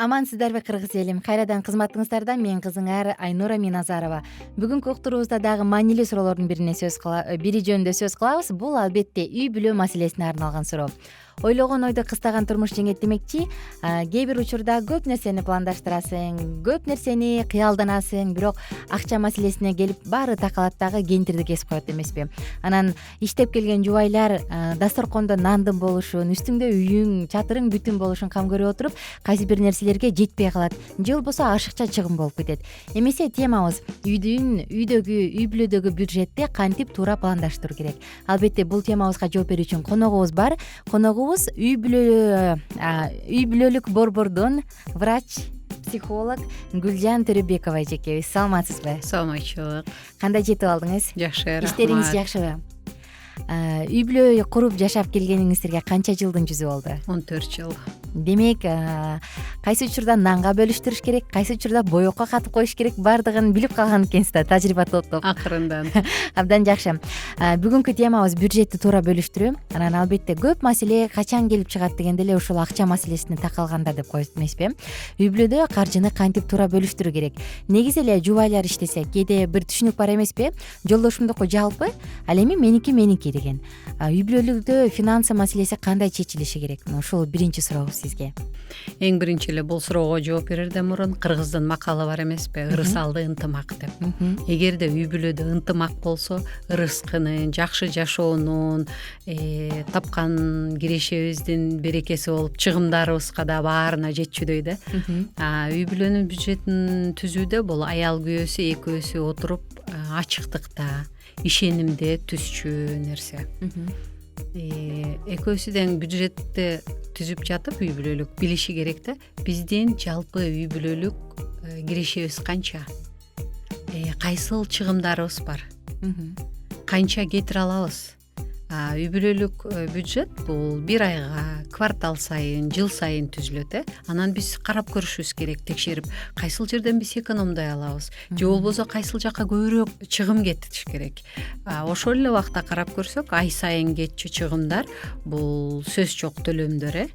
Амансыздарбы кыргыз элим, кайрадан кызматыңыздарда мен кызыңар Айнура Миназарова. Бүгүнкү уктуруубузда дагы маанилүү суроолордун бири жөнүндө сөз кылабыз. Бул албетте үй бүлө маселесине арналган суроо. Ойлогон ойду кыстаган турмуш жеңет демекчи, кээ бир учурда көп нерсени пландаштырасың, көп нерсени кыялданасың, бирок акча маселесине келип баары такалат дагы кендирди кесип коет эмеспи. Анан иштеп келген жубайлар дасторкондо нандын болушун, үстүңдө үйүң, чатырың бүтүн болушун кам көрүп отуруп, кайсы бир нерселерге жетпей калат же болбосо ашыкча чыгым болуп кетет. Эмесе темабыз үй бүлөдөгү бюджетти кантип туура пландаштыруу керек. Албетте бул темабызга жооп берүү үчүн коногубуз бар. Үй бүлөлүк борбордон врач, психолог Гүлжан Төрөбекова эжекебиз. Саламатсызбы? Саламатчылык. Кандай жетип алдыңыз? Жакшы, рахмат. Иштериңиз жакшыбы? Үй бүлө куруп жашап келгениңиздерге канча жылдын жүзү болду? 14 жыл. Демек, кайсы учурда нанга бөлүштүрүш керек, кайсы учурда боекко катып коюш керек, баардыгын билип калган экенсиз да, тажрыйба топтоп. Акырындан. Абдан жакшы. Бүгүнкү темабыз бюджетти туура бөлүштүрүү. Анан албетте көп маселе качан келип чыгат дегенде эле ушул акча маселесине такалганда деп коет эмеспи? Үй бүлөдө каржыны кантип туура бөлүштүрүү керек? Негизи эле жубайлар иштесе, кээде бир түшүнүк бар эмеспи? Жолдошумдуку жалпы, ал эми меники деген. Үй бүлөлүктө финансы маселеси кандай чечилиши керек? Ушул биринчи сурообуз сизге. Эң биринчи эле бул суроого жооп берерден мурун кыргыздын макалы бар эмеспи? Ырыс алды ынтымак деп. Эгерде үй бүлөдө ынтымак болсо, ырыскынын, жакшы жашоонун, тапкан кирешебиздин берекеси болуп, чыгымдарыбызга да баарына жетчүдөй да. Үй бүлөнүн бюджетин түзүүдө бул аял күйөөсү экөөсү отуруп ачыктыкта, ишенимде түзчү нерсе. Экөөсү тең бюджетти түзүп жатып үй бүлөлүк билиши керек да, биздин жалпы үй бүлөлүк кирешебиз канча, кайсыл чыгымдарыбыз бар, канча кетире алабыз. Үй бүлөлүк бюджет бул бир айга, квартал сайын, жыл сайын түзүлөт. Анан биз карап көрүшүбүз керек, текшерип, кайсыл жерден биз экономдой алабыз, же болбосо кайсыл жакка көбүрөөк чыгым кетиш керек. Ошол эле убакта карап көрсөк, ай сайын кетчү чыгымдар бул сөз жок төлөмдөр,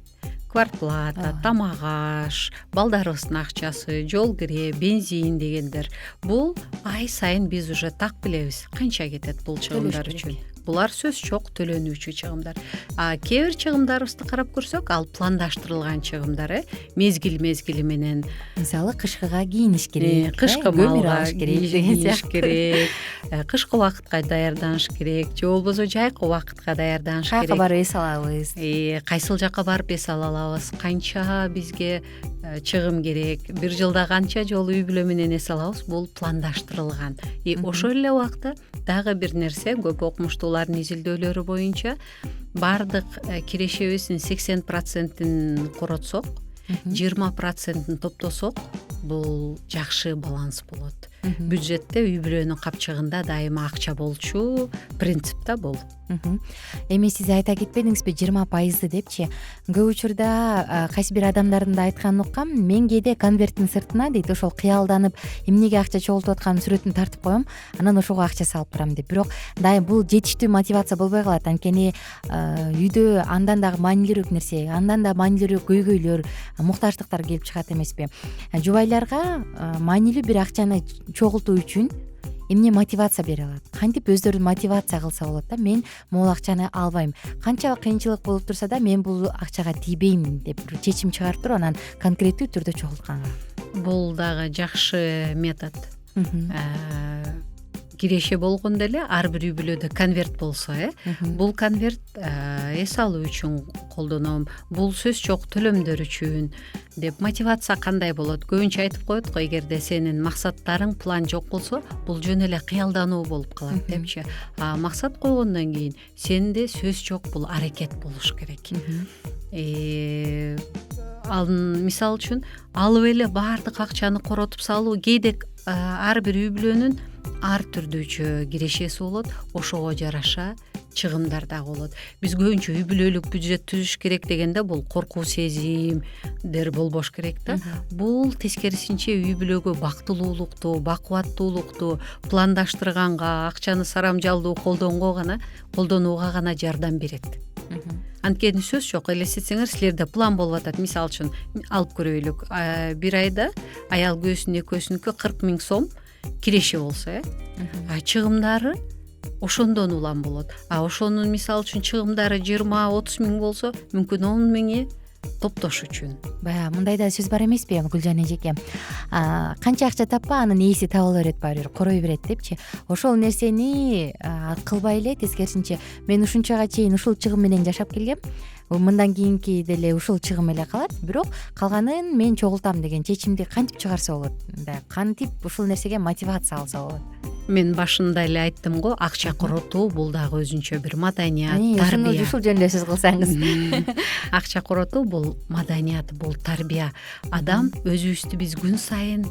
квартплата, тамак аш, балдарыбыздын акчасы, жол кире, бензин дегендер. Бул ай сайын биз уже так билебиз канча кетет бул чыгымдар үчүн. Булар сөз жок төлөнүүчү чыгымдар. Кээ бир чыгымдарыбызды карап көрсөк, ал пландаштырылган чыгымдар, мезгил менен. Мисалы, кышкыга кийиниш керек, кышкы малга кийиниш керек, кышкы убакытка даярданыш керек, же болбосо жайкы убакытка даярданыш керек. Каяка барып эс алабыз? Кайсыл жакка барып эс ала алабыз, канча бизге чыгым керек, бир жылда канча жолу үй бүлө менен эс алабыз, бул пландаштырылган. Ошол эле убакта дагы бир нерсе, көп окумуштуулардын изилдөөлөрү боюнча, бардык кирешебиздин 80%-ин коротсок, 20%-ин топтосок, бул жакшы баланс болот. Бюджетте үй бүлөнүн капчыгында дайыма акча болчу принцип да бул. Эми сиз айта кетпедиңизби 20% депчи? Көп учурда кайсы бир адамдардын да айтканын уккам, мен кээде конверттин сыртына дейт, ошол кыялданып эмнеге акча чогултуп атканын сүрөтүн тартып коем, анан ошого акча салып барам деп. Бирок дайым бул жетиштүү мотивация болбой калат. Анткени үйдө андан дагы маанилүүрөөк нерсе, андан да маанилүүрөөк көйгөйлөр, муктаждыктар келип чыгат эмеспи? Жубайларга маанилүү бир акчаны чогултуу үчүн эмне мотивация бере алат? Кантип өздөрүн мотивация кылса болот да? Мен могул акчаны албайм. Канча кыйынчылык болуп турса да, мен бул акчага тийбейм деп чечим чыгарып туруп, анан конкреттүү түрдө чогултканга. Бул дагы жакшы метод. Киреше болгондо эле ар бир үй бүлөдө конверт болсо, бул конверт эс алуу үчүн колдоном, бул сөз жок төлөмдөр үчүн деп мотивация кандай болот? Көбүнчө айтып коет го, эгерде сенин максаттарың, план жок болсо, бул жөн эле кыялдануу болуп калат депчи. Максат койгондон кийин сенде сөз жок, бул аракет болуш керек. Мисалы үчүн, алып эле баардык акчаны коротуп салуу, кээде ар бир үй бүлөнүн ар түрдүүчө кирешеси болот, ошого жараша чыгымдар дагы болот. Биз көбүнчө үй бүлөлүк бюджет түзүш керек дегенде бул коркуу сезимдер болбош керек да. Бул тескерисинче үй бүлөгө бактылуулукту, бакубаттуулукту пландаштырганга, акчаны сарамжалдуу колдонууга гана жардам берет. Анткени сөз жок, элестетсеңер силерде план болуп атат. Мисалы үчүн алып көрөйлүк, бир айда аял күйөөсүнүн экөөсүнүкү 40 000 сом киреши болсо, чыгымдары ошондон улам болот. Ошонун мисалы үчүн чыгымдары 20-30 000 болсо, мүмкүн 10 000 топтош үчүн. Баягы мындай да сөз бар эмеспи Гүлжан эжеке, канча акча таппа анын ээси табыла берет, баары бир корой берет депчи. Ошол нерсени кылбай эле тескерисинче мен ушунчага чейин ушул чыгым менен жашап келгем, мындан кийинки деле ушул чыгым эле калат, бирок калганын мен чогултам деген чечимди кантип чыгарса болот, кантип ушул нерсеге мотивация алса болот? Мен башында эле айттым го, акча коротуу бул дагы өзүнчө бир маданият, тарбия. Ушул жөнүндө сөз кылсаңыз. Акча коротуу бул маданият, бул тарбия. Адам өзүбүздү биз күн сайын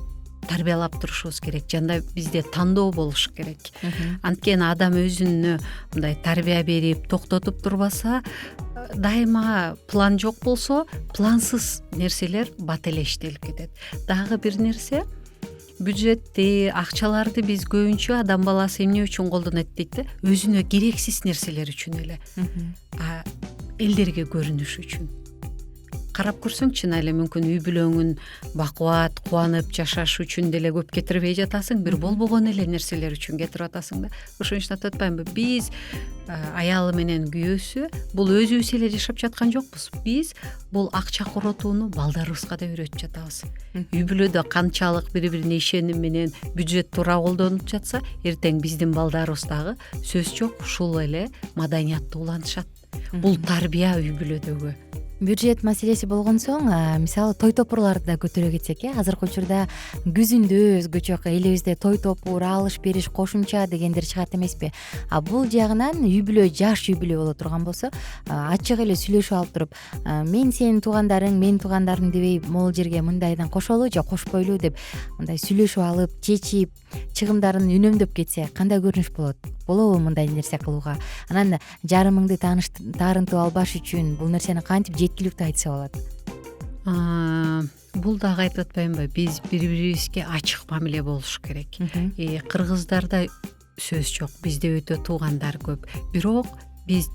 тарбиялап турушубуз керек. Жанда бизде тандоо болуш керек. Анткени адам өзүнө мындай тарбия берип токтотуп турбаса, дайыма план жок болсо, плансыз нерселер бат эле иштелип кетет. Дагы бир нерсе, бюджетти, акчаларды биз көбүнчө адам баласы эмне үчүн колдонот дейт да, өзүнө керексиз нерселер үчүн эле. Элдерге көрүнүш үчүн. Карап көрсөң, чын эле мүмкүн үй бүлөңүн бакубат, кубанып жашаш үчүн деле көп кетирбей жатасың, бир болбогон эле нерселер үчүн кетирип атасың да. Ошон үчүн атып атпаймынбы, биз аялы менен күйөөсү бул өзүбүз эле жашап жаткан жокпуз. Биз бул акча коротууну балдарыбызга да үйрөтүп жатабыз. Үй бүлөдө канчалык бири-бирине ишеним менен бюджет туура колдонуп жатса, эртең биздин балдарыбыз дагы сөз жок ушул эле маданиятты улантышат. Бул тарбия үй бүлөдөгү. Бюджет маселеси болгон соң, мисалы той топурларды да көтөрө кетсек, азыркы учурда күзүндө өзгөчө элибизде той топур, алыш бериш, кошумча дегендер чыгат эмеспи? Бул жагынан үй бүлө жаш үй бүлө боло турган болсо, ачык эле сүйлөшүп алып туруп, мен сенин туугандарың, менин туугандарым дебей, могул жерге мындайдан кошолу же кошпойлу деп мындай сүйлөшүп алып, чечип, чыгымдарын үнөмдөп кетсе, кандай көрүнүш болот? Болобу мындай нерсе кылууга? Анан жарымыңды таарынтып албаш үчүн бул нерсени кантип жеткиликтүү айтса болот? Бул дагы айтып атпаймынбы, биз бири-бирибизге ачык мамиле болуш керек. Кыргыздарда сөз жок, бизде өтө туугандар көп. Бирок биз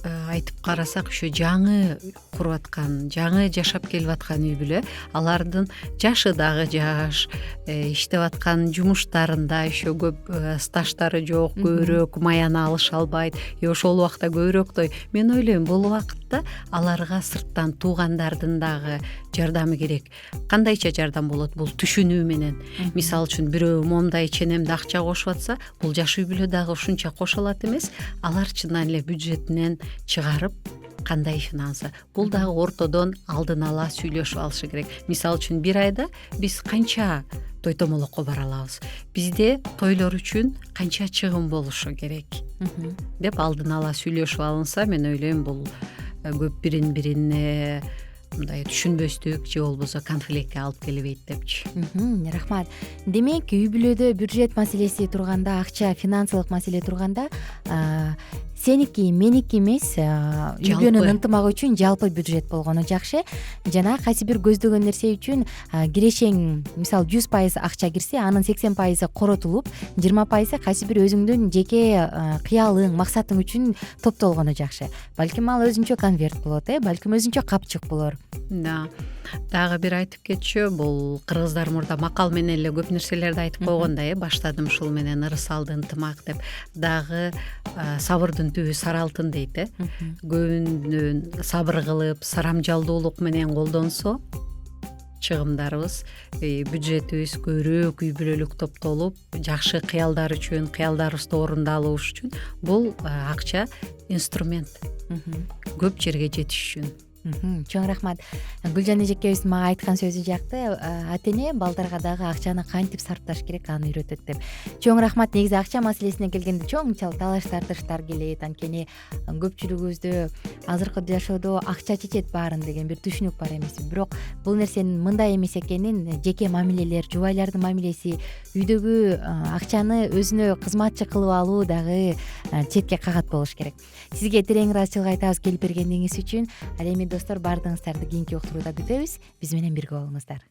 айтып карасак, ушу жаңы куруп аткан, жаңы жашап келип аткан үй бүлө, алардын жашы дагы жаш, иштеп аткан жумуштарында еще көп стаждары жок, көбүрөөк маяны алыша албайт. Ошол убакта көбүрөөк той. Мен ойлойм, бул убакытта аларга сырттан туугандардын дагы жардамы керек. Кандайча жардам болот? Бул түшүнүү менен. Мисалы үчүн бирөө момундай ченемде акча кошуп атса, бул жаш үй бүлө дагы ушунча кошо алат эмес. Алар чындан эле бюджетинен чыгарып, кандай финансы. Бул дагы ортодон алдын ала сүйлөшүп алышы керек. Мисалы үчүн бир айда биз канча той томолокко бара алабыз? Бизде тойлор үчүн канча чыгым болушу керек? Деп алдын ала сүйлөшүп алынса, мен ойлойм, бул көп бирине мындай түшүнбөстүк же болбосо конфликтке алып келбейт депчи. Рахмат. Демек, үй бүлөдө бюджет маселеси турганда, акча, финансылык маселе турганда, сеники, меники эмес, үй бүлөнүн ынтымагы үчүн жалпы бюджет болгону жакшы. Жана кайсы бир көздөгөн нерсе үчүн кирешең, мисалы 100% акча кирсе, анын 80% коротулуп, 20% кайсы бир өзүңдүн жеке кыялың, максатың үчүн топтолгону жакшы. Балким ал өзүнчө конверт болот, балким өзүнчө капчык болор. Да. Дагы бир айтып кетчү, бул кыргыздар мурда макал менен эле көп нерселерди айтып койгондой, баштадым ушул менен ырыс алды ынтымак деп. Дагы сабырдын түбү сары алтын дейт. Көбүнөн сабыр кылып, сарамжалдуулук менен колдонсо, чыгымдарыбыз, бюджетибиз көбүрөөк үй бүлөлүк топтолуп, жакшы кыялдар үчүн, кыялдарыбызды орундалуу үчүн бул акча инструмент. Көп жерге жетиш үчүн. Чоң рахмат. Гүлжан эжекебиз мага айткан сөзү жакты. Ата эне балдарга дагы акчаны кантип сарпташ керек, аны үйрөтөт деп. Чоң рахмат. Негизи акча маселесине келгенде чоң талаш тартыштар келет. Анткени көпчүлүгүбүздө азыркы жашоодо акча чечет баарын деген бир түшүнүк бар эмес. Бирок бул нерсенин мындай эмес экенин, жеке мамилелер, жубайлардын мамилеси, үйдөгү акчаны өзүнө кызматчы кылып алуу дагы четке кагат болуш керек. Сизге терең ыраазычылык айтабыз келип бергениңиз үчүн. Ал эми достор, баардыгыңыздарды кийинки уктурууда күтөбүз. Биз менен бирге болуңуздар.